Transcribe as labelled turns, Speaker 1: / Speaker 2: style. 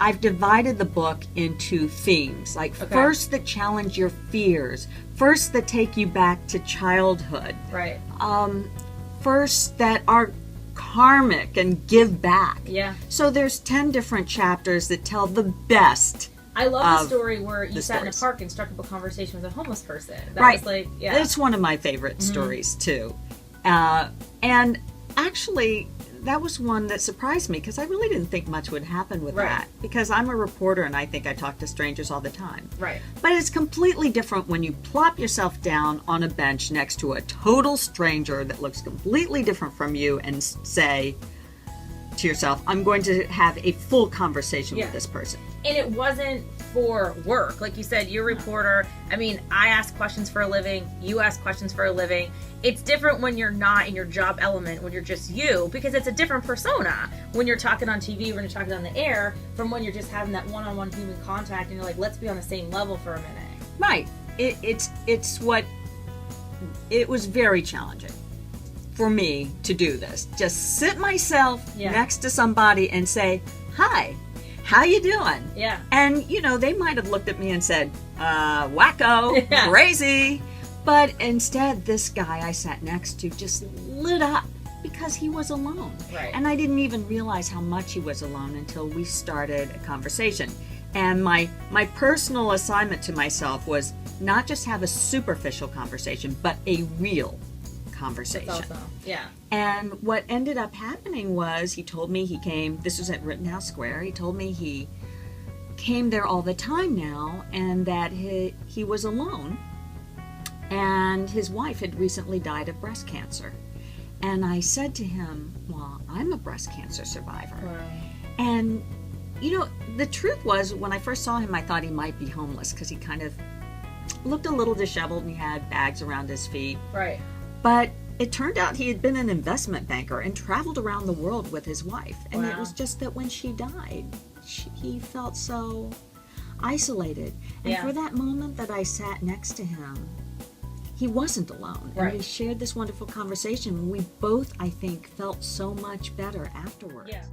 Speaker 1: I've divided the book into themes, like first that challenge your fears, first that take you back to childhood,
Speaker 2: Right.
Speaker 1: First that are karmic and give back.
Speaker 2: Yeah.
Speaker 1: So there's 10 different chapters that tell the best.
Speaker 2: I love the story where you sat in a park and struck up a conversation with a homeless person. That was like, yeah.
Speaker 1: It's one of my favorite stories too. And actually, that was one that surprised me because I really didn't think much would happen with that. Because I'm a reporter and I think I talk to strangers all the time.
Speaker 2: Right.
Speaker 1: But it's completely different when you plop yourself down on a bench next to a total stranger that looks completely different from you and say to yourself, I'm going to have a full conversation with this person.
Speaker 2: And it wasn't for work. Like you said, you're a reporter. I mean, I ask questions for a living. You ask questions for a living. It's different when you're not in your job element, when you're just you, because it's a different persona when you're talking on TV, when you're talking on the air, from when you're just having that one-on-one human contact and you're like, let's be on the same level for a minute.
Speaker 1: Right. It was very challenging for me to do this. Just sit myself next to somebody and say, hi, how you doing?
Speaker 2: Yeah.
Speaker 1: And, they might have looked at me and said, wacko, crazy. But instead, this guy I sat next to just lit up because he was alone.
Speaker 2: Right.
Speaker 1: And I didn't even realize how much he was alone until we started a conversation. And my personal assignment to myself was not just have a superficial conversation, but a real conversation.
Speaker 2: That's awesome. Yeah.
Speaker 1: And what ended up happening was he told me he came, this was at Rittenhouse Square, he told me he came there all the time now and that he was alone and his wife had recently died of breast cancer. And I said to him, well, I'm a breast cancer survivor.
Speaker 2: Right.
Speaker 1: And, the truth was when I first saw him, I thought he might be homeless because he kind of looked a little disheveled and he had bags around his feet.
Speaker 2: Right.
Speaker 1: But it turned out he had been an investment banker and traveled around the world with his wife. And it was just that when she died, he felt so isolated. And for that moment that I sat next to him, he wasn't alone.
Speaker 2: Right.
Speaker 1: And we shared this wonderful conversation. We both, I think, felt so much better afterwards.
Speaker 2: Yeah.